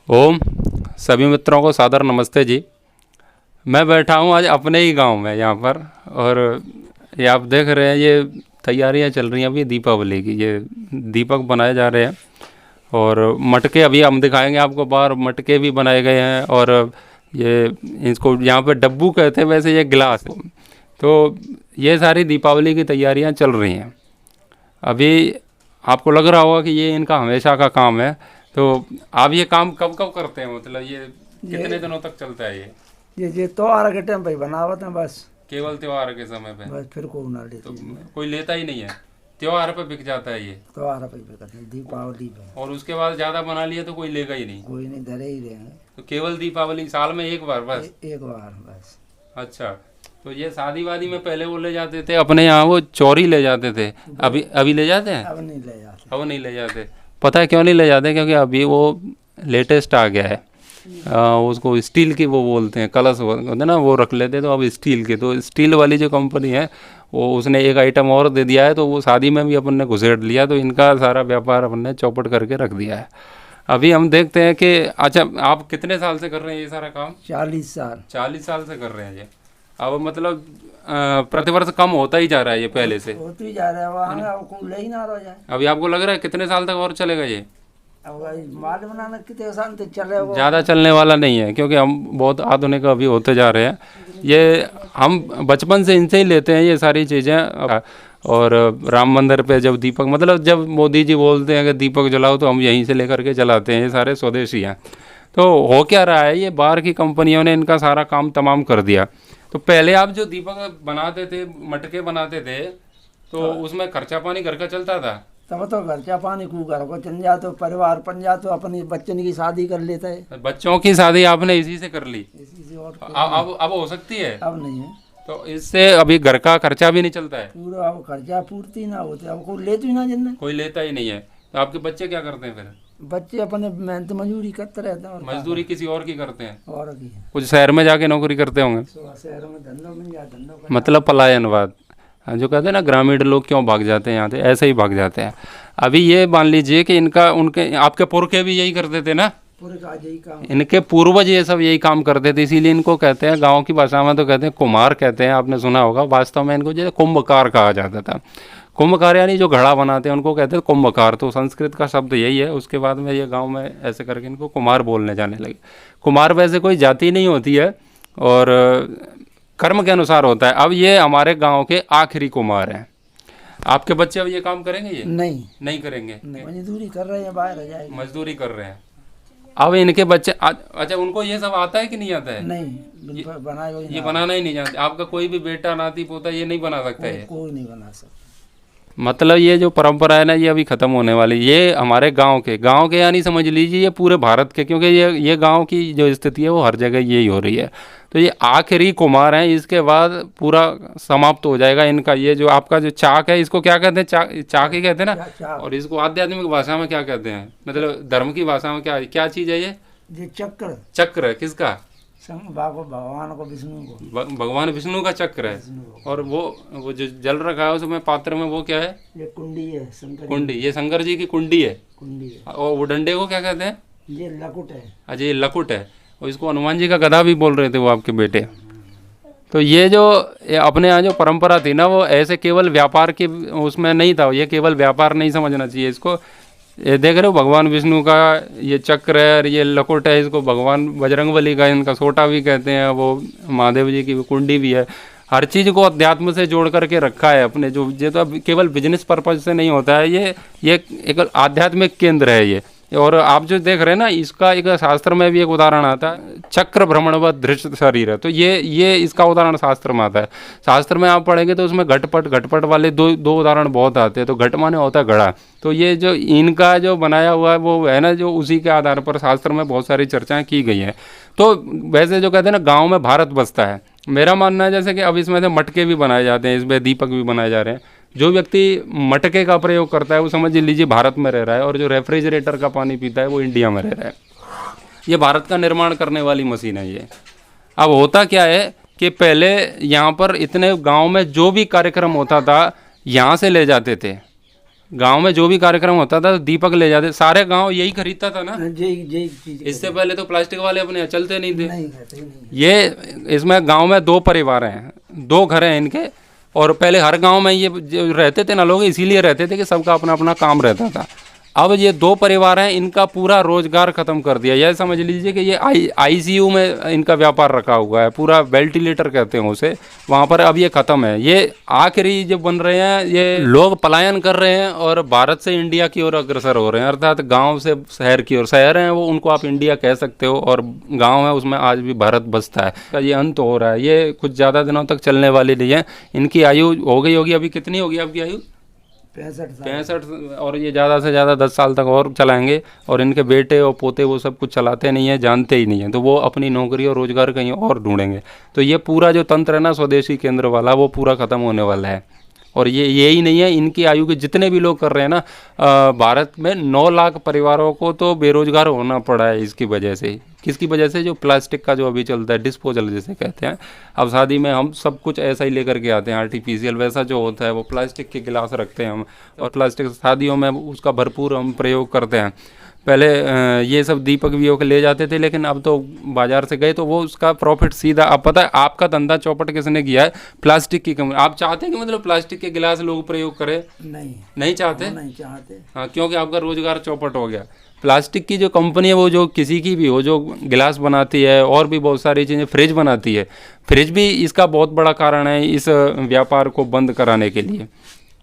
ओम सभी मित्रों को सादर नमस्ते जी। मैं बैठा हूँ आज अपने ही गांव में यहाँ पर, और ये आप देख रहे हैं ये तैयारियाँ चल रही हैं अभी दीपावली की। ये दीपक बनाए जा रहे हैं और मटके अभी हम दिखाएंगे आपको। बाहर मटके भी बनाए गए हैं और ये इसको यहाँ पे डब्बू कहते हैं, वैसे ये गिलास है। तो ये सारी दीपावली की तैयारियाँ चल रही हैं अभी। आपको लग रहा होगा कि ये इनका हमेशा का काम है। तो आप ये काम कब कब करते हैं, मतलब ये कितने दिनों तक चलता है ये त्योहार के टाइम पे बनावत है बस, केवल त्योहार के समय पे? बस फिर को ना लेते तो कोई लेता ही नहीं है, त्योहार पे बिक जाता है ये। त्योहार पे करते हैं, दीपावली पे। और उसके बाद ज़्यादा बना लिया तो कोई लेगा ही नहीं? कोई नहीं, धरे ही रहेंगे। तो केवल दीपावली साल में एक बार बस? एक बार बस। अच्छा, तो ये शादी वादी में पहले वो ले जाते थे अपने यहाँ, वो चोरी ले जाते थे। अभी ले जाते हैं? अब नहीं ले जाते। अब नहीं ले जाते। पता है क्यों नहीं ले जाते? क्योंकि अभी वो लेटेस्ट आ गया है। उसको स्टील की वो बोलते हैं, कलश होते हैं ना, वो रख लेते। तो अब स्टील के, तो स्टील वाली जो कंपनी है वो उसने एक आइटम और दे दिया है, तो वो शादी में भी अपन ने घुसेड़ लिया। तो इनका सारा व्यापार अपन ने चौपट करके रख दिया है। अभी हम देखते हैं कि अच्छा, आप कितने साल से कर रहे हैं ये सारा काम? 40 साल। 40 साल से कर रहे हैं ये। अब मतलब प्रतिवर्ष कम होता ही जा रहा है ये पहले से? होती ही जा रहा है वहाँ, अब को ले ही ना रह जाए। अभी आपको लग रहा है कितने साल तक और चलेगा ये? अब माल बनाना कितने साल तक चले? वो ज़्यादा चलने वाला नहीं है, क्योंकि हम बहुत आधुनिक अभी होते जा रहे हैं। ये हम बचपन से इनसे ही लेते हैं ये सारी चीज़ें। और राम मंदिर पे जब दीपक, मतलब जब मोदी जी बोलते हैं कि दीपक जलाओ, तो हम यहीं से लेकर के जलाते हैं। ये सारे स्वदेशी हैं। तो हो क्या रहा है, ये बाहर की कंपनियों ने इनका सारा काम तमाम कर दिया। तो पहले आप जो दीपक बनाते थे, मटके बनाते थे, तो उसमें खर्चा पानी घर का चलता था? तब तो खर्चा पानी को घर को चल जा, तो परिवार बन जा, तो अपनी बच्चन की शादी कर लेता है। बच्चों की शादी आपने इसी से कर ली? इसी से। और अब हो सकती है? अब नहीं है। तो इससे अभी घर का खर्चा भी नहीं चलता है? पूरा अब खर्चा पूर्ति ना होते, अब कोई लेते ही ना जिन्हें। कोई लेता ही नहीं है। तो आपके बच्चे क्या करते हैं फिर? बच्चे अपने मेहनत मजदूरी करते रहते हैं। और मजदूरी किसी और की करते हैं? और की कुछ शहर में जाके नौकरी करते होंगे? शहरों में धंधों मिल जाए, धंधों का मतलब पलायनवाद जो कहते हैं ना, ग्रामीण लोग क्यों भाग जाते हैं यहाँ से, ऐसे ही भाग जाते हैं। अभी ये मान लीजिए कि इनका, उनके, आपके पुरखे भी यही करते थे ना? पूरे का यही काम। इनके पूर्वज ये सब यही काम करते थे, इसीलिए इनको कहते हैं, गांव की भाषा में तो कहते हैं कुम्हार कहते हैं, आपने सुना होगा। वास्तव में इनको जैसे कुंभकार कहा जाता था। कुंभकार यानी जो घड़ा बनाते हैं उनको कहते हैं कुंभकार। तो संस्कृत का शब्द यही है। उसके बाद में ये गांव में ऐसे करके इनको कुम्हार बोलने जाने लगे। कुम्हार वैसे कोई जाति नहीं होती है और कर्म के अनुसार होता है। अब ये हमारे गांव के आखिरी कुम्हार हैं। आपके बच्चे अब ये काम करेंगे? ये नहीं करेंगे। मजदूरी कर रहे हैं, बाहर रह जाएंगे। मजदूरी कर रहे हैं। अब इनके बच्चे अच्छा, उनको ये सब आता है कि नहीं आता है? नहीं, ये बनाना ही नहीं जानते। आपका कोई भी बेटा, नाती, पोता ये नहीं बना सकता है? कोई नहीं बना सकता। मतलब ये जो परंपरा है ना, ये अभी ख़त्म होने वाली। ये हमारे गांव के यानी समझ लीजिए ये पूरे भारत के, क्योंकि ये गांव की जो स्थिति है वो हर जगह यही हो रही है। तो ये आखिरी कुम्हार हैं। इसके बाद पूरा समाप्त हो जाएगा इनका। ये जो आपका जो चाक है, इसको क्या कहते हैं? चाक ही कहते हैं ना। और इसको आध्यात्मिक भाषा में क्या कहते हैं, मतलब धर्म की भाषा में क्या चीज़ है ये? चक्र। चक्र किसका? भगवान को, विष्णु को। भगवान विष्णु का चक्र है। और वो जो जल रखा है उसमें पात्र में, वो क्या है? ये कुंडी है, शंकर कुंडी। ये शंकर जी की कुंडी है। कुंडी है। और वो डंडे को क्या कहते हैं? ये लकुट है। अच्छा, ये लकुट है। और इसको हनुमान जी का गदा भी बोल रहे थे वो आपके बेटे। तो ये जो अपने यहाँ जो परंपरा थी ना, वो ऐसे केवल व्यापार की उसमें नहीं था। ये केवल व्यापार नहीं समझना चाहिए इसको। ये देख रहे हो, भगवान विष्णु का ये चक्र है और ये लकुट है। इसको भगवान बजरंगबली का इनका सोटा भी कहते हैं। वो महादेव जी की कुंडी भी है। हर चीज़ को अध्यात्म से जोड़ करके रखा है अपने। जो ये तो केवल बिजनेस पर्पज से नहीं होता है। ये एक आध्यात्मिक केंद्र है ये। और आप जो देख रहे हैं ना, इसका एक शास्त्र में भी एक उदाहरण आता है, चक्र भ्रमणवत धृष्ट शरीर है। तो ये इसका उदाहरण शास्त्र में आता है। शास्त्र में आप पढ़ेंगे तो उसमें घटपट वाले दो उदाहरण बहुत आते हैं। तो घट माने होता है घड़ा। तो ये जो इनका जो बनाया हुआ है वो है ना, जो उसी के आधार पर शास्त्र में बहुत सारी चर्चाएं की गई हैं। तो वैसे जो कहते हैं ना, गाँव में भारत बसता है। मेरा मानना है जैसे कि अब इसमें से मटके भी बनाए जाते हैं, इसमें दीपक भी बनाए जा रहे हैं। जो व्यक्ति मटके का प्रयोग करता है वो समझ लीजिए भारत में रह रहा है। और जो रेफ्रिजरेटर का पानी पीता है वो इंडिया में रह रहा है। ये भारत का निर्माण करने वाली मशीन है ये। अब होता क्या है कि पहले यहाँ पर इतने गांव में जो भी कार्यक्रम होता था यहाँ से ले जाते थे। गांव में जो भी कार्यक्रम होता था तो दीपक ले जाते, सारे गांव यही खरीदता था ना। यही चीज इससे पहले तो प्लास्टिक वाले अपने यहाँ चलते नहीं थे। नहीं कहते नहीं। ये इसमें गांव में 2 परिवार हैं, 2 घर हैं इनके, और पहले हर गांव में ये जो रहते थे ना लोग, इसीलिए रहते थे कि सबका अपना अपना काम रहता था। अब ये 2 परिवार हैं, इनका पूरा रोजगार खत्म कर दिया। यह समझ लीजिए कि ये आईसीयू में इनका व्यापार रखा हुआ है, पूरा वेंटिलेटर कहते हैं उसे, वहाँ पर अब ये खत्म है। ये आखिरी जो बन रहे हैं, ये लोग पलायन कर रहे हैं और भारत से इंडिया की ओर अग्रसर हो रहे हैं, अर्थात गांव से शहर की ओर। शहर हैं वो, उनको आप इंडिया कह सकते हो, और गाँव है उसमें आज भी भारत बसता है। ये अंत हो रहा है, ये कुछ ज़्यादा दिनों तक चलने वाली नहीं है। इनकी आयु हो गई होगी, अभी कितनी होगी आपकी आयु? 65, और ये ज़्यादा से ज़्यादा 10 साल तक और चलाएंगे, और इनके बेटे और पोते वो सब कुछ चलाते नहीं हैं, जानते ही नहीं हैं, तो वो अपनी नौकरी और रोज़गार कहीं और ढूंढेंगे। तो ये पूरा जो तंत्र है ना स्वदेशी केंद्र वाला, वो पूरा ख़त्म होने वाला है। और ये यही नहीं है, इनकी आयु के जितने भी लोग कर रहे हैं ना, भारत में 9 लाख परिवारों को तो बेरोजगार होना पड़ा है इसकी वजह से। किसकी वजह से? जो प्लास्टिक का जो अभी चलता है, डिस्पोजल जिसे कहते हैं। अब शादी में हम सब कुछ ऐसा ही लेकर के आते हैं, आर्टिफिशियल वैसा जो होता है, वो प्लास्टिक के गिलास रखते हैं हम, और प्लास्टिक शादियों में उसका भरपूर हम प्रयोग करते हैं। पहले ये सब दीपक वीपक ले जाते थे, लेकिन अब तो बाजार से गए तो वो उसका प्रॉफिट सीधा, अब पता है आपका धंधा चौपट किसने किया है? प्लास्टिक की कंपनी। आप चाहते हैं कि मतलब प्लास्टिक के गिलास लोग प्रयोग करें? नहीं चाहते। नहीं चाहते, हाँ, क्योंकि आपका रोजगार चौपट हो गया। प्लास्टिक की जो कंपनी है, वो जो किसी की भी हो, जो गिलास बनाती है और भी बहुत सारी चीज़ें, फ्रिज बनाती है, फ्रिज भी इसका बहुत बड़ा कारण है इस व्यापार को बंद कराने के लिए।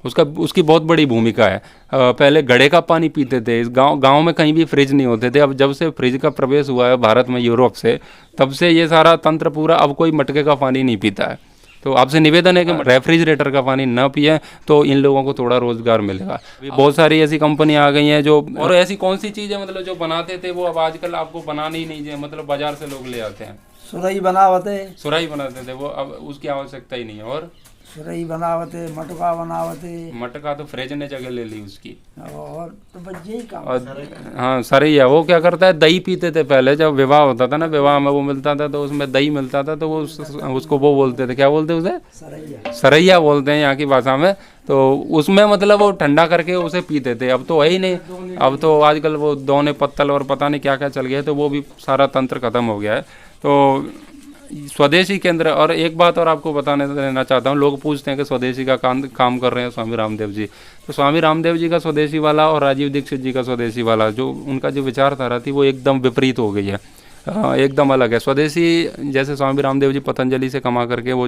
उसकी बहुत बड़ी भूमिका है। पहले घड़े का पानी पीते थे, इस गांव में कहीं भी फ्रिज नहीं होते थे। अब जब से फ्रिज का प्रवेश हुआ है भारत में यूरोप से, तब से ये सारा तंत्र पूरा, अब कोई मटके का पानी नहीं पीता है। तो आपसे निवेदन है कि रेफ्रिजरेटर का पानी ना पिए, तो इन लोगों को थोड़ा रोजगार मिलेगा। बहुत सारी ऐसी कंपनी आ गई हैं जो, और ऐसी कौन सी चीज़ है मतलब जो बनाते थे वो अब आजकल आपको बनानी ही नहीं चाहिए, मतलब बाजार से लोग ले आते हैं। सुराही बनावते, सुराही बनाते थे वो, अब उसकी आवश्यकता ही नहीं है। और सुराही बनावते, मटका बनावते। मटका तो फ्रिज ने जगह ले ली उसकी, और तो बस यही काम। हाँ, सही है। वो क्या करता है, दही पीते थे पहले, जब विवाह होता था ना, विवाह में वो मिलता था तो उसमें दही मिलता था, तो वो उसको वो बोलते थे, क्या बोलते उसे? सरैया बोलते हैं यहाँ की भाषा में। तो उसमें मतलब वो ठंडा करके उसे पीते थे। अब तो है ही नहीं, अब तो आजकल वो दोने पत्तल और पता नहीं क्या क्या चल गया है, तो वो भी सारा तंत्र खत्म हो गया है। तो स्वदेशी केंद्र। और एक बात और आपको बताने देना चाहता हूँ, लोग पूछते हैं कि स्वदेशी का काम कर रहे हैं स्वामी रामदेव जी, तो स्वामी रामदेव जी का स्वदेशी वाला और राजीव दीक्षित जी का स्वदेशी वाला, जो उनका जो विचारधारा थी वो एकदम विपरीत हो गई है, एकदम अलग है। स्वदेशी जैसे स्वामी रामदेव जी पतंजलि से कमा करके वो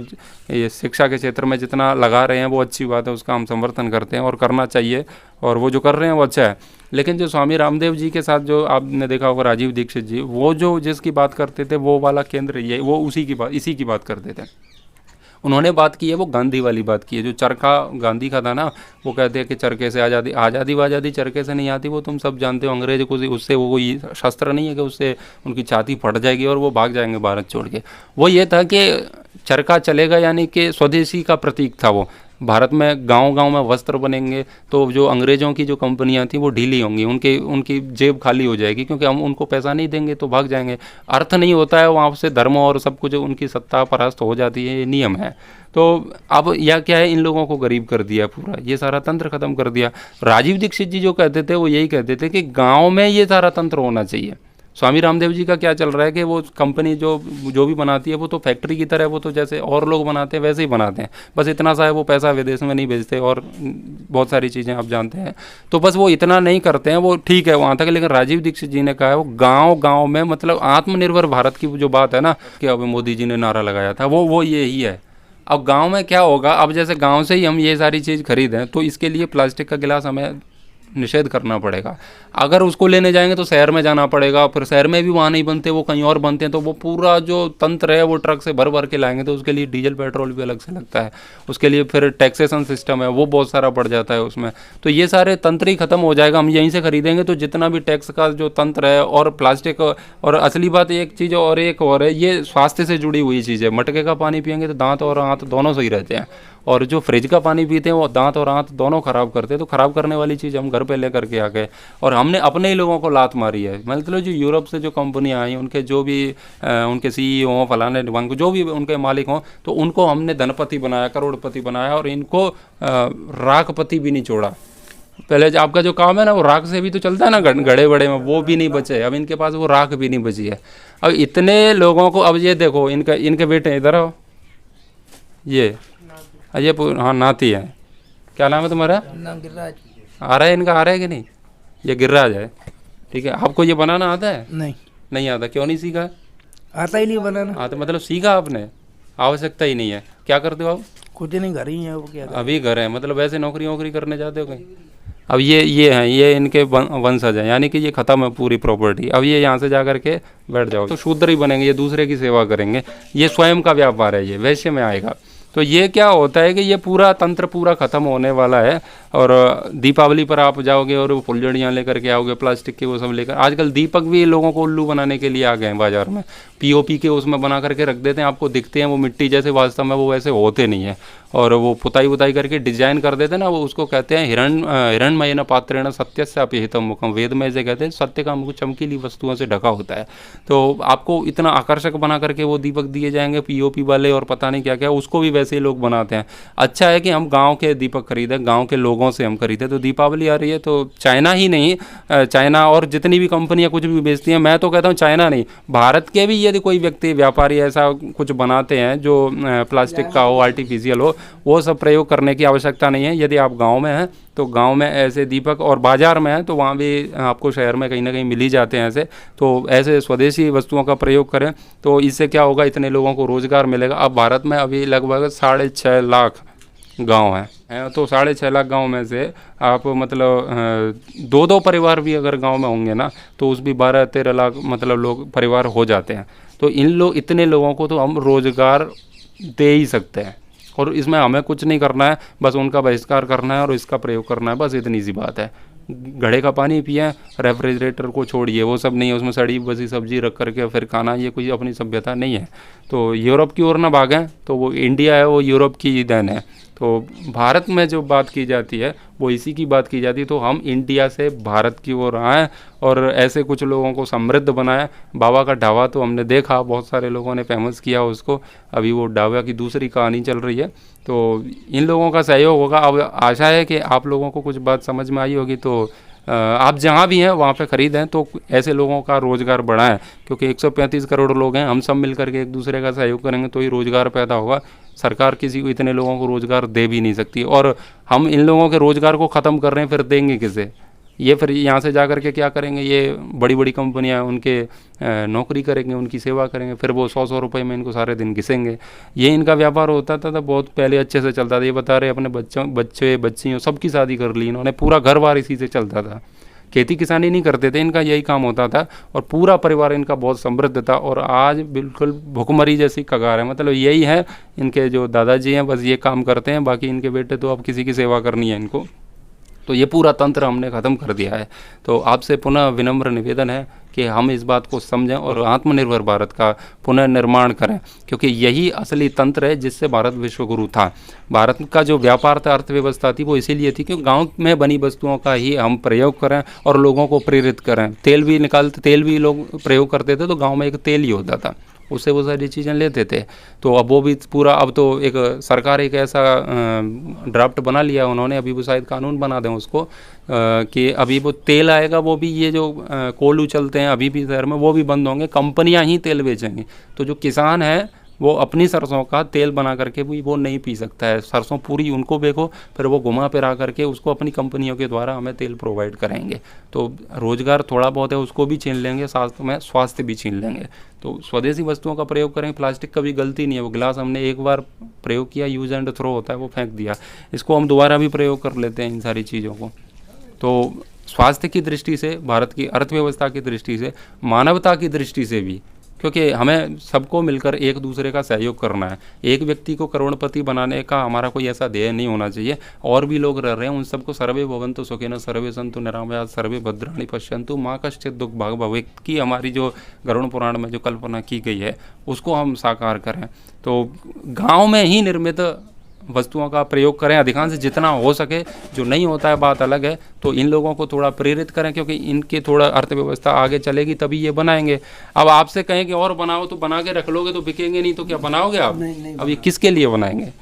ये शिक्षा के क्षेत्र में जितना लगा रहे हैं वो अच्छी बात है, उसका हम समर्थन करते हैं और करना चाहिए, और वो जो कर रहे हैं वो अच्छा है। लेकिन जो स्वामी रामदेव जी के साथ जो आपने देखा होगा राजीव दीक्षित जी, वो जो जिसकी बात करते थे वो वाला केंद्र, ये वो इसी की बात करते थे। उन्होंने बात की है वो गांधी वाली बात की है, जो चरखा गांधी का था ना, वो कहते हैं कि चरखे से आज़ादी चरखे से नहीं आती, वो तुम सब जानते हो। अंग्रेज को उससे वो कोई शस्त्र नहीं है कि उससे उनकी छाती फट जाएगी और वो भाग जाएंगे भारत छोड़ के। वो ये था कि चरखा चलेगा, यानी कि स्वदेशी का प्रतीक था वो। भारत में गांव-गांव में वस्त्र बनेंगे, तो जो अंग्रेज़ों की जो कंपनियां थी वो ढीली होंगी, उनकी जेब खाली हो जाएगी, क्योंकि हम उनको पैसा नहीं देंगे तो भाग जाएंगे। अर्थ नहीं होता है वहाँ से, धर्म और सब कुछ उनकी सत्ता परास्त हो जाती है, ये नियम है। तो अब यह क्या है, इन लोगों को गरीब कर दिया पूरा, ये सारा तंत्र खत्म कर दिया। राजीव दीक्षित जी जो कहते थे वो यही कहते थे कि गाँव में ये सारा तंत्र होना चाहिए। स्वामी रामदेव जी का क्या चल रहा है कि वो कंपनी जो भी बनाती है वो तो फैक्ट्री की तरह, वो तो जैसे और लोग बनाते हैं वैसे ही बनाते हैं, बस इतना सा है, वो पैसा विदेश में नहीं भेजते और बहुत सारी चीज़ें आप जानते हैं, तो बस वो इतना नहीं करते हैं, वो ठीक है वहाँ तक। लेकिन राजीव दीक्षित जी ने कहा है वो गाँव में मतलब आत्मनिर्भर भारत की जो बात है ना, कि अब मोदी जी ने नारा लगाया था, वो यही है। अब गाँव में क्या होगा, अब जैसे गाँव से ही हम ये सारी चीज़ खरीदें, तो इसके लिए प्लास्टिक का गिलास हमें निषेध करना पड़ेगा। अगर उसको लेने जाएंगे तो शहर में जाना पड़ेगा, फिर शहर में भी वहाँ नहीं बनते, वो कहीं और बनते हैं, तो वो पूरा जो तंत्र है वो ट्रक से भर के लाएंगे, तो उसके लिए डीजल पेट्रोल भी अलग से लगता है, उसके लिए फिर टैक्सेशन सिस्टम है वो बहुत सारा बढ़ जाता है उसमें। तो ये सारे तंत्र ही खत्म हो जाएगा, हम यहीं से खरीदेंगे तो जितना भी टैक्स का जो तंत्र है, और प्लास्टिक, और असली बात एक चीज़ और एक और है, ये स्वास्थ्य से जुड़ी हुई चीज़ है। मटके का पानी पियेंगे तो दांत और आंत दोनों सही रहते हैं, और जो फ्रिज का पानी पीते हैं वो दांत और आंत दोनों खराब करते हैं। तो खराब करने वाली चीज़ हम घर पे लेकर के आ गए, और हमने अपने ही लोगों को लात मारी है। मतलब जो यूरोप से जो कंपनियां आई, उनके जो भी उनके CEO हों, फलाने ढिमाने, जो भी उनके मालिक हों, तो उनको हमने धनपति बनाया, करोड़पति बनाया, और इनको राखपति भी नहीं छोड़ा। पहले जो आपका जो काम है ना वो राख से भी तो चलता है ना, गड़े बड़े में, वो भी नहीं बचे। अब इनके पास वो राख भी नहीं बची है। अब इतने लोगों को, अब ये देखो इनके बेटे इधर आओ, ये हाँ नाती है, क्या नाम है तुम्हारा? गिरिराज। आ रहा है इनका, आ रहा है कि नहीं? ये गिरिराज है, ठीक है। आपको ये बनाना आता है? नहीं आता। क्यों नहीं सीखा? आता ही नहीं बनाना। हाँ तो मतलब सीखा आपने, आवश्यकता ही नहीं है। क्या करते हो आप? कुछ नहीं, घर ही है वो। क्या अभी घर है, मतलब वैसे नौकरी करने जाते हो कहीं? अब ये हैं, ये इनके वंशज हैं, यानी कि ये खत्म है पूरी प्रॉपर्टी। अब ये यहाँ से जा कर के बैठ जाओ तो शूद्र ही बनेंगे, ये दूसरे की सेवा करेंगे, ये स्वयं का व्यापार है, ये वैश्य में आएगा। तो ये क्या होता है कि ये पूरा तंत्र पूरा खत्म होने वाला है। और दीपावली पर आप जाओगे और वो फुलझड़ियाँ लेकर के आओगे, प्लास्टिक के वो सब लेकर। आजकल दीपक भी लोगों को उल्लू बनाने के लिए आ गए हैं बाजार में, पीओपी के उसमें बना करके रख देते हैं, आपको दिखते हैं वो मिट्टी जैसे, वास्तव में वो वैसे होते नहीं है। और वो पुताई करके डिजाइन कर देते हैं ना, वो उसको कहते हैं हिरण्मयेन पात्रेण सत्यस्य अपिहितं मुखम। वेद में इसे कहते हैं सत्य का मुख चमकीली वस्तुओं से ढका होता है। तो आपको इतना आकर्षक बना करके वो दीपक दिए जाएंगे पीओपी वाले, और पता नहीं क्या क्या, उसको भी वैसे ही लोग बनाते हैं। अच्छा है कि हम गाँव के दीपक खरीदें, गाँव के लोगों से हम खरीदें। तो दीपावली आ रही है तो चाइना ही नहीं, चाइना और जितनी भी कंपनियां कुछ भी बेचती हैं, मैं तो कहता हूं चाइना नहीं, भारत के भी यदि कोई व्यक्ति व्यापारी ऐसा कुछ बनाते हैं जो प्लास्टिक का हो, आर्टिफिशियल हो, वो सब प्रयोग करने की आवश्यकता नहीं है। यदि आप गांव में हैं तो गांव में ऐसे दीपक, और बाज़ार में है तो वहाँ भी आपको शहर में कहीं ना कहीं मिल ही जाते हैं ऐसे। तो ऐसे स्वदेशी वस्तुओं का प्रयोग करें तो इससे क्या होगा, इतने लोगों को रोज़गार मिलेगा। अब भारत में अभी लगभग 6.5 लाख गांव हैं, तो 6.5 लाख गांव में से आप मतलब 2-2 परिवार भी अगर गांव में होंगे ना, तो उस भी 12-13 लाख मतलब लोग परिवार हो जाते हैं। तो इतने लोगों को तो हम रोज़गार दे ही सकते हैं, और इसमें हमें कुछ नहीं करना है, बस उनका बहिष्कार करना है और इसका प्रयोग करना है, बस इतनी सी बात है। घड़े का पानी पिए, रेफ्रिजरेटर को छोड़िए, वो सब नहीं है, उसमें सड़ी बसी सब्जी रख करके फिर खाना, ये कोई अपनी सभ्यता नहीं है। तो यूरोप की ओर ना भागें, तो वो इंडिया है वो यूरोप की ही देन है। तो भारत में जो बात की जाती है वो इसी की बात की जाती है। तो हम इंडिया से भारत की ओर आएँ और ऐसे कुछ लोगों को समृद्ध बनाएं। बाबा का ढाबा तो हमने देखा, बहुत सारे लोगों ने फेमस किया उसको, अभी वो ढाबा की दूसरी कहानी चल रही है। तो इन लोगों का सहयोग होगा। अब आशा है कि आप लोगों को कुछ बात समझ में आई होगी, तो आप जहाँ भी हैं वहाँ पे ख़रीदें, तो ऐसे लोगों का रोज़गार बढ़ाएं, क्योंकि 135 करोड़ लोग हैं, हम सब मिलकर के एक दूसरे का सहयोग करेंगे तो ही रोज़गार पैदा होगा। सरकार किसी को इतने लोगों को रोज़गार दे भी नहीं सकती, और हम इन लोगों के रोज़गार को ख़त्म कर रहे हैं, फिर देंगे किसे? ये फिर यहाँ से जा कर के क्या करेंगे, ये बड़ी बड़ी कंपनियाँ उनके नौकरी करेंगे, उनकी सेवा करेंगे, फिर वो 100 रुपये में इनको सारे दिन घिसेंगे। ये इनका व्यापार होता था तो बहुत पहले अच्छे से चलता था। ये बता रहे अपने बच्चियों सबकी शादी कर ली इन्होंने, पूरा घर बार इसी से चलता था। खेती किसानी नहीं करते थे, इनका यही काम होता था, और पूरा परिवार इनका बहुत समृद्ध था। और आज बिल्कुल भुखमरी जैसी कगार है, मतलब यही है, इनके जो दादाजी हैं बस ये काम करते हैं, बाकी इनके बेटे तो अब किसी की सेवा करनी है इनको। तो ये पूरा तंत्र हमने ख़त्म कर दिया है। तो आपसे पुनः विनम्र निवेदन है कि हम इस बात को समझें और आत्मनिर्भर भारत का पुनर्निर्माण करें, क्योंकि यही असली तंत्र है जिससे भारत विश्वगुरु था। भारत का जो व्यापार था, अर्थव्यवस्था थी, वो इसीलिए थी क्योंकि गांव में बनी वस्तुओं का ही हम प्रयोग करें और लोगों को प्रेरित करें। तेल भी लोग प्रयोग करते थे, तो गाँव में एक तेल ही होता था, उससे वो सारी चीज़ें लेते थे। तो अब वो भी पूरा, अब तो एक सरकार एक ऐसा ड्राफ्ट बना लिया उन्होंने, अभी वो शायद कानून बना दें उसको, कि अभी वो तेल आएगा, वो भी ये जो कोल्हू चलते हैं अभी भी शहर में, वो भी बंद होंगे, कंपनियां ही तेल बेचेंगी। तो जो किसान है वो अपनी सरसों का तेल बना करके भी वो नहीं पी सकता है, सरसों पूरी उनको बेचो, फिर वो घुमा फिरा करके उसको अपनी कंपनियों के द्वारा हमें तेल प्रोवाइड करेंगे। तो रोज़गार थोड़ा बहुत है उसको भी छीन लेंगे, साथ में स्वास्थ्य भी छीन लेंगे। तो स्वदेशी वस्तुओं का प्रयोग करें। प्लास्टिक का भी गलती नहीं है, वो गिलास हमने एक बार प्रयोग किया, यूज एंड थ्रो होता है, वो फेंक दिया, इसको हम दोबारा भी प्रयोग कर लेते हैं इन सारी चीज़ों को। तो स्वास्थ्य की दृष्टि से, भारत की अर्थव्यवस्था की दृष्टि से, मानवता की दृष्टि से भी, क्योंकि हमें सबको मिलकर एक दूसरे का सहयोग करना है। एक व्यक्ति को करोड़पति बनाने का हमारा कोई ऐसा ध्येय नहीं होना चाहिए। और भी लोग रह रहे हैं, उन सबको सर्वे भवन्तु सुखिनः सर्वे सन्तु निरामयाः सर्वे भद्राणि पश्यन्तु माँ कश्चित् दुःख भाग् भवेत् की हमारी जो गरुड़ पुराण में जो कल्पना की गई है उसको हम साकार करें। तो गाँव में ही निर्मित वस्तुओं का प्रयोग करें अधिकांश जितना हो सके। जो नहीं होता है बात अलग है। तो इन लोगों को थोड़ा प्रेरित करें, क्योंकि इनके थोड़ा अर्थव्यवस्था आगे चलेगी तभी ये बनाएंगे। अब आपसे कहें कि और बनाओ तो बना के रख लोगे तो बिकेंगे नहीं, तो क्या बनाओगे आप? नहीं, अब ये किसके लिए बनाएंगे?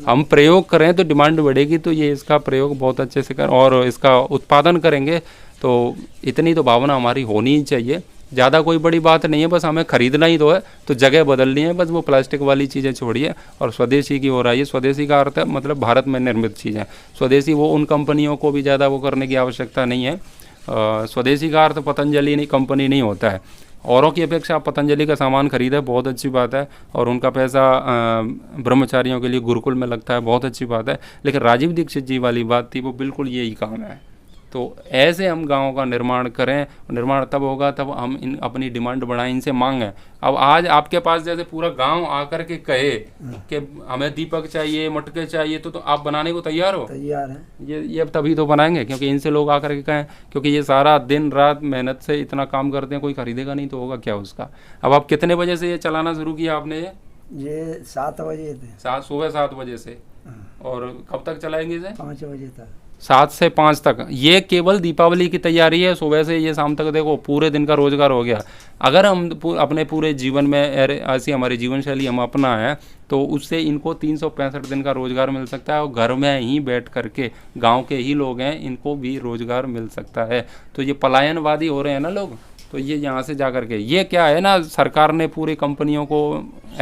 हम प्रयोग करें तो डिमांड बढ़ेगी, तो ये इसका प्रयोग बहुत अच्छे से कर और इसका उत्पादन करेंगे तो इतनी तो भावना हमारी होनी ही चाहिए। ज़्यादा कोई बड़ी बात नहीं है, बस हमें ख़रीदना ही तो है, तो जगह बदलनी है बस, वो प्लास्टिक वाली चीज़ें छोड़िए और स्वदेशी की ओर आइए। स्वदेशी का अर्थ है मतलब भारत में निर्मित चीज़ें। स्वदेशी वो उन कंपनियों को भी ज़्यादा वो करने की आवश्यकता नहीं है। स्वदेशी का अर्थ पतंजलि नहीं कंपनी नहीं होता है। औरों की अपेक्षा आप पतंजलि का सामान खरीदें, बहुत अच्छी बात है, और उनका पैसा ब्रह्मचारियों के लिए गुरुकुल में लगता है, बहुत अच्छी बात है। लेकिन राजीव दीक्षित जी वाली बात थी, वो बिल्कुल यही काम है। तो ऐसे हम गाँव का निर्माण करें, निर्माण तब होगा तब हम इन अपनी डिमांड बढ़ाएं, इनसे मांगें। अब आज आपके पास जैसे पूरा गांव आकर के कहे कि हमें दीपक चाहिए, मटके चाहिए, तो आप बनाने को तैयार हो? तैयार है। ये अब तभी तो बनाएंगे, क्योंकि इनसे लोग आकर के कहें, क्योंकि ये सारा दिन रात मेहनत से इतना काम करते हैं, कोई खरीदेगा नहीं तो होगा क्या उसका। अब आप कितने बजे से ये चलाना शुरू किया आपने? ये 7 बजे थे। सुबह 7 बजे से, और कब तक चलाएंगे इसे? 5 बजे तक। 7 से 5 तक। ये केवल दीपावली की तैयारी है, सुबह से ये शाम तक देखो पूरे दिन का रोजगार हो गया। अगर हम अपने पूरे जीवन में ऐसी हमारी जीवन शैली हम अपना है तो उससे इनको 365 दिन का रोजगार मिल सकता है, और घर में ही बैठ करके गांव के ही लोग हैं, इनको भी रोजगार मिल सकता है। तो ये पलायनवादी हो रहे हैं ना लोग, तो ये यहाँ से जा कर के, ये क्या है ना, सरकार ने पूरी कंपनियों को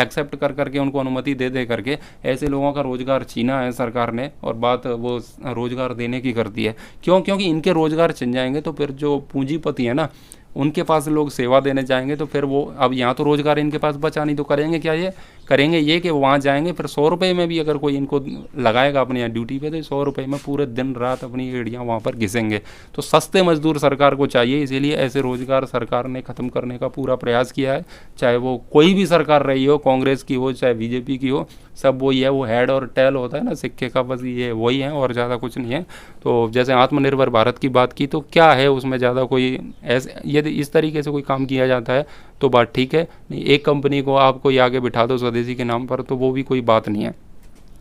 एक्सेप्ट कर करके उनको अनुमति दे दे करके ऐसे लोगों का रोज़गार छीना है सरकार ने, और बात वो रोज़गार देने की करती है। क्यों? क्योंकि इनके रोज़गार छिन जाएंगे तो फिर जो पूंजीपति है ना, उनके पास लोग सेवा देने जाएंगे, तो फिर वो अब यहाँ तो रोज़गार इनके पास बचा नहीं, तो करेंगे क्या? ये करेंगे ये कि वहाँ जाएंगे, फिर 100 रुपये में भी अगर कोई इनको लगाएगा अपने यहाँ ड्यूटी पे, तो 100 रुपये में पूरे दिन रात अपनी एड़ियाँ वहाँ पर घिसेंगे। तो सस्ते मजदूर सरकार को चाहिए, इसीलिए ऐसे रोज़गार सरकार ने ख़त्म करने का पूरा प्रयास किया है। चाहे वो कोई भी सरकार रही हो, कांग्रेस की हो चाहे बीजेपी की हो, सब वही है, वो हेड और टेल होता है ना सिक्के का, बस ये वही है और ज़्यादा कुछ नहीं है। तो जैसे आत्मनिर्भर भारत की बात की, तो क्या है उसमें ज़्यादा कोई ऐसे, यदि इस तरीके से कोई काम किया जाता है तो बात ठीक है। नहीं, एक कंपनी को आप कोई आगे बिठा दो स्वदेशी के नाम पर, तो वो भी कोई बात नहीं है।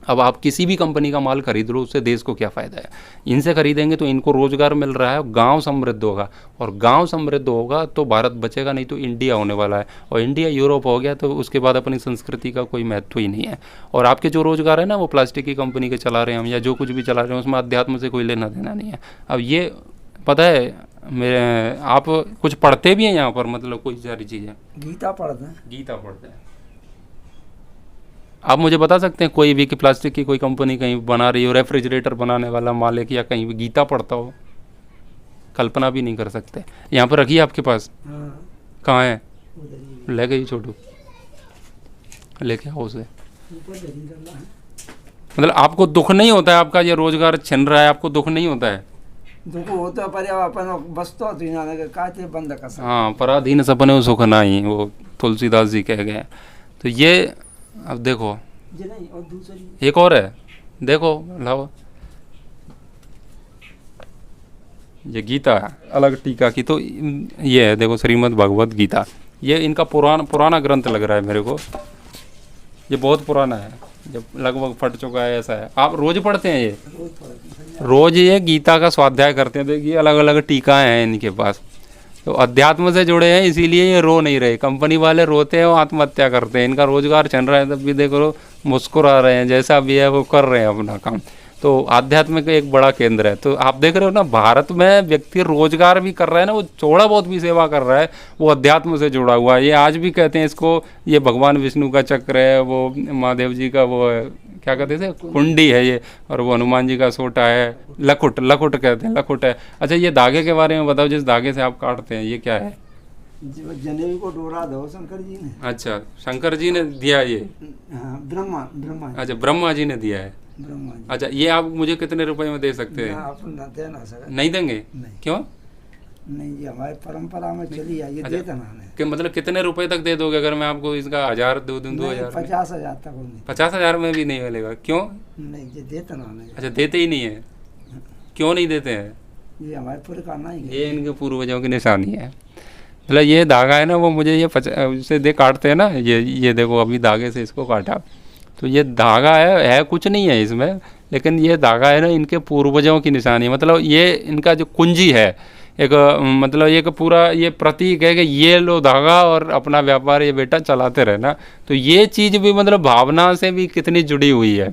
अब आप किसी भी कंपनी का माल खरीद लो, उससे देश को क्या फ़ायदा है? इनसे खरीदेंगे तो इनको रोज़गार मिल रहा है, गांव समृद्ध होगा, और गांव समृद्ध होगा तो भारत बचेगा, नहीं तो इंडिया होने वाला है, और इंडिया यूरोप हो गया तो उसके बाद अपनी संस्कृति का कोई महत्व ही नहीं है। और आपके जो रोज़गार है ना, वो प्लास्टिक की कंपनी के चला रहे हैं हम, या जो कुछ भी चला रहे हैं, उसमें अध्यात्म से कोई लेना देना नहीं है। अब ये पता है मेरे, आप कुछ पढ़ते भी हैं यहाँ पर, मतलब कोई सारी चीज़ें? गीता पढ़ते हैं। गीता पढ़ते हैं। आप मुझे बता सकते हैं कोई भी कि प्लास्टिक की कोई कंपनी कहीं बना रही हो, रेफ्रिजरेटर बनाने वाला मालिक या कहीं भी गीता पढ़ता हो? कल्पना भी नहीं कर सकते। यहाँ पर रखी है आपके पास? हाँ, कहाँ है? उधर ही ले गई छोटू, लेके आओ उसे। ऊपर जरी डाला है। मतलब आपको दुख नहीं होता है, आपका ये रोजगार छिन रहा है, आपको दुख नहीं होता है? दुख होता पर अपन बस तो काते बंद कर सकते। हाँ, पराधीन सपने सुख नाही, वो तुलसीदास जी कह गए। तो ये अब देखो, जी नहीं, और दूसरी एक और है, देखो लाओ, ये गीता है अलग टीका की, तो ये है देखो श्रीमद् भगवत गीता। ये इनका पुराना ग्रंथ लग रहा है मेरे को, ये बहुत पुराना है, जब लगभग फट चुका है ऐसा है। आप रोज पढ़ते हैं ये? रोज पढ़ते हैं। रोज ये गीता का स्वाध्याय करते हैं। देखिए अलग अलग टीकाएं हैं इनके पास, तो अध्यात्म से जुड़े हैं, इसीलिए ये रो नहीं रहे। कंपनी वाले रोते हैं, वो आत्महत्या करते हैं, इनका रोजगार चल रहा है तब भी देखो मुस्कुरा रहे हैं, जैसा भी है वो कर रहे हैं अपना काम। तो आध्यात्म का एक बड़ा केंद्र है। तो आप देख रहे हो ना, भारत में व्यक्ति रोजगार भी कर रहा है ना, वो थोड़ा बहुत भी सेवा कर रहा है, वो अध्यात्म से जुड़ा हुआ है। ये आज भी कहते हैं इसको, ये भगवान विष्णु का चक्र है, वो महादेव जी का वो है, क्या कहते हैं, कुंडी है ये, और वो हनुमान जी का सोटा है, लखुट कहते हैं, लखुट है। अच्छा, ये धागे के बारे में बताओ, जिस धागे से आप काटते हैं, ये क्या है? जनेऊ को डोरा दो शंकर जी ने। अच्छा, शंकर जी ने दिया ये? हाँ, ब्रह्मा। अच्छा, ब्रह्मा जी ने दिया है। ब्रह्मा जी। अच्छा, ये आप मुझे कितने रुपए में दे सकते हैं? आप दे ना सके। नहीं देंगे? नहीं। क्यों? नहीं, ये हमारी परंपरा में चली आई, ये देता ना है। कि मतलब कितने रुपए तक दे दोगे अगर मैं आपको इसका 1000 दे दूं, 2000? 50,000 तक हो नहीं। 50,000 में भी नहीं मिलेगा? क्यों? नहीं, ये देता ना है। अच्छा, देते ही नहीं है? क्यों नहीं देते हैं? ये हमारे पूरे करना ही है। ये इनके पूर्वजों की निशानी है। मतलब ये धागा है ना, वो मुझे ये उसे दे काटते हैं ना, ये देखो अभी धागे से इसको काटा, तो ये धागा है कुछ नहीं है इसमें, लेकिन ये धागा है ना इनके पूर्वजों की निशानी है। मतलब ये इनका जो कुंजी है एक, मतलब एक पूरा ये प्रतीक है कि ये लो धागा और अपना व्यापार ये बेटा चलाते रहना। तो ये चीज़ भी मतलब भावना से भी कितनी जुड़ी हुई है।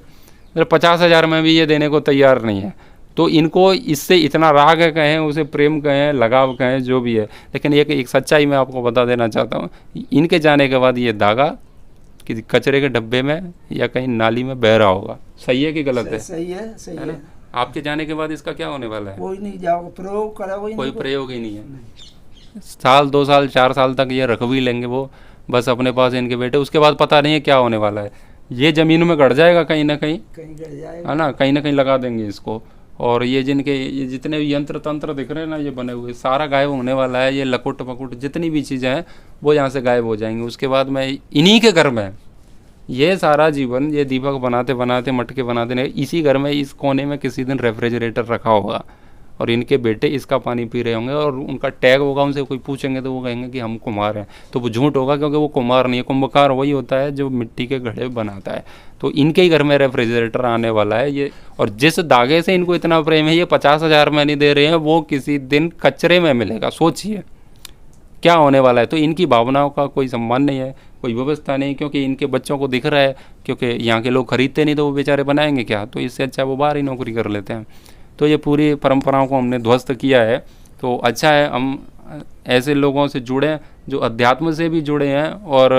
मतलब 50,000 में भी ये देने को तैयार नहीं है। तो इनको इससे इतना राग है कहें, उसे प्रेम कहें, लगाव कहें, जो भी है। लेकिन एक सच्चाई मैं आपको बता देना चाहता हूँ, इनके जाने के बाद ये धागा किसी कचरे के डब्बे में या कहीं नाली में बह रहा होगा। सही है कि गलत है? सही है, सही है ना? है। आपके जाने के बाद इसका क्या होने वाला है? कोई नहीं जाओगे, प्रयोग करोगे, कोई प्रयोग ही नहीं है। साल 2 साल 4 साल तक ये रख भी लेंगे वो, बस अपने पास इनके बेटे। उसके बाद पता नहीं है क्या होने वाला है। ये ज़मीन में गड़ जाएगा कहीं ना कहीं, गड़ जाएगा, है ना, कहीं ना कहीं लगा देंगे इसको। और ये जितने भी यंत्र तंत्र दिख रहे हैं ना ये बने हुए, सारा गायब होने वाला है। ये लकुट पकुट जितनी भी चीज़ें हैं वो यहाँ से गायब हो जाएंगी। उसके बाद में इन्हीं के घर में ये सारा जीवन, ये दीपक बनाते बनाते, मटके बनाते नहीं, इसी घर में इस कोने में किसी दिन रेफ्रिजरेटर रखा होगा और इनके बेटे इसका पानी पी रहे होंगे और उनका टैग होगा। उनसे कोई पूछेंगे तो वो कहेंगे कि हम कुम्हार हैं, तो वो झूठ होगा, क्योंकि वो कुम्हार नहीं है। कुंभकार वही होता है जो मिट्टी के घड़े बनाता है। तो इनके ही घर में रेफ्रिजरेटर आने वाला है ये। और जिस धागे से इनको इतना प्रेम है, ये 50,000 में नहीं दे रहे हैं, वो किसी दिन कचरे में मिलेगा। सोचिए क्या होने वाला है। तो इनकी भावनाओं का कोई सम्मान नहीं है, कोई व्यवस्था नहीं, क्योंकि इनके बच्चों को दिख रहा है, क्योंकि यहाँ के लोग खरीदते नहीं तो वो बेचारे बनाएंगे क्या। तो इससे अच्छा वो बाहर ही नौकरी कर लेते हैं। तो ये पूरी परंपराओं को हमने ध्वस्त किया है। तो अच्छा है हम ऐसे लोगों से जुड़ें जो अध्यात्म से भी जुड़े हैं और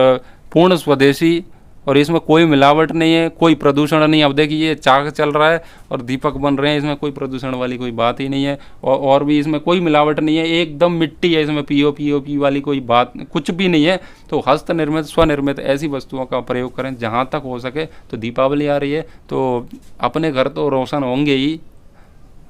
पूर्ण स्वदेशी, और इसमें कोई मिलावट नहीं है, कोई प्रदूषण नहीं। अब देखिए ये चाक चल रहा है और दीपक बन रहे हैं, इसमें कोई प्रदूषण वाली कोई बात ही नहीं है। और भी इसमें कोई मिलावट नहीं है, एकदम मिट्टी है, इसमें पीओपी वाली कोई बात कुछ भी नहीं है। तो हस्त निर्मित, स्वनिर्मित ऐसी वस्तुओं का प्रयोग करें जहाँ तक हो सके। तो दीपावली आ रही है तो अपने घर तो रोशन होंगे ही,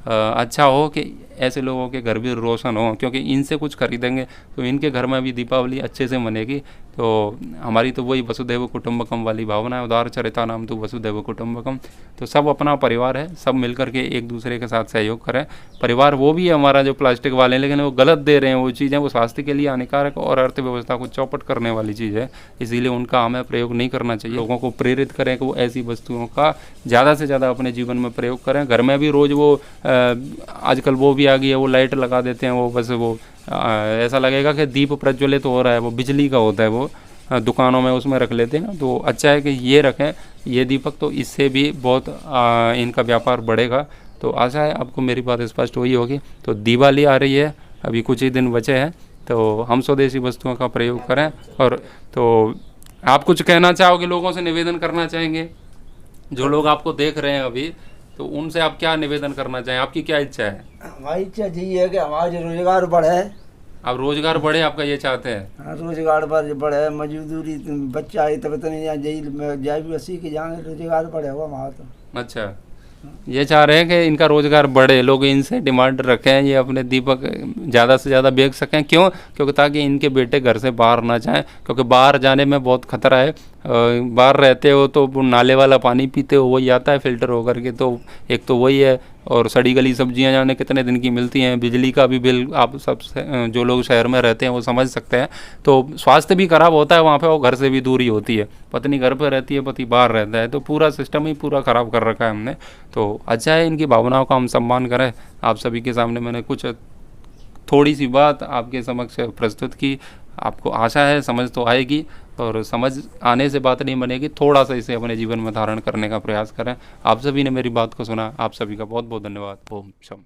अच्छा हो कि ऐसे लोगों के घर भी रोशन हो, क्योंकि इनसे कुछ खरीदेंगे तो इनके घर में भी दीपावली अच्छे से मनेगी। तो हमारी तो वही वसुधैव कुटुंबकम वाली भावना है, उदार चरिता नाम तो वसुधैव कुटुंबकम। तो सब अपना परिवार है, सब मिलकर के एक दूसरे के साथ सहयोग करें। परिवार वो भी है हमारा जो प्लास्टिक वाले हैं, लेकिन वो गलत दे रहे हैं वो चीज़ें, वो स्वास्थ्य के लिए हानिकारक और अर्थव्यवस्था को चौपट करने वाली चीज़ है। इसीलिए उनका हमें प्रयोग नहीं करना चाहिए। लोगों को प्रेरित करें कि वो ऐसी वस्तुओं का ज़्यादा से ज़्यादा अपने जीवन में प्रयोग करें। घर में भी रोज़ वो आजकल वो भी आ गई है, वो लाइट लगा देते हैं, वो बस वो ऐसा लगेगा कि दीप प्रज्वलित हो रहा है, वो बिजली का होता है, वो दुकानों में उसमें रख लेते हैं ना। तो अच्छा है कि ये रखें ये दीपक, तो इससे भी बहुत इनका व्यापार बढ़ेगा। तो आशा है आपको मेरी बात स्पष्ट हुई होगी। तो दिवाली आ रही है, अभी कुछ ही दिन बचे हैं, तो हम स्वदेशी वस्तुओं का प्रयोग करें। और तो आप कुछ कहना चाहोगे, लोगों से निवेदन करना चाहेंगे जो लोग आपको देख रहे हैं अभी, तो उनसे आप क्या निवेदन करना चाहें? आपकी क्या इच्छा है? हमारी इच्छा यही है कि हमारा रोजगार बढ़े। आप रोजगार बढ़े, आपका ये चाहते हैं? हाँ, रोजगार बढ़े, मजदूरी बच्चा आई तब तो नहीं यहाँ जेल जाए भी उसी के जाने रोजगार बढ़े हुआ हमारा तो। अच्छा, ये चाह रहे हैं कि इनका रोजगार बढ़े, लोग इनसे डिमांड रखें ये अपने दीपक ज़्यादा से ज़्यादा बेच सकें। क्यों? क्योंकि ताकि इनके बेटे घर से बाहर ना जाएं, क्योंकि बाहर जाने में बहुत खतरा है। बाहर रहते हो तो वो नाले वाला पानी पीते हो, वही आता है फिल्टर होकर के, तो एक तो वही है। और सड़ी गली सब्जियां जाने कितने दिन की मिलती हैं, बिजली का भी बिल आप सब जो लोग शहर में रहते हैं वो समझ सकते हैं। तो स्वास्थ्य भी खराब होता है वहाँ पे, और घर से भी दूरी होती है। पत्नी घर पे रहती है, पति बाहर रहता है, तो पूरा सिस्टम ही पूरा ख़राब कर रखा है हमने। तो अच्छा है इनकी भावनाओं का हम सम्मान करें। आप सभी के सामने मैंने कुछ थोड़ी सी बात आपके समक्ष प्रस्तुत की। आपको आशा है समझ तो आएगी, और समझ आने से बात नहीं बनेगी, थोड़ा सा इसे अपने जीवन में धारण करने का प्रयास करें। आप सभी ने मेरी बात को सुना, आप सभी का बहुत बहुत धन्यवाद। ओम शम।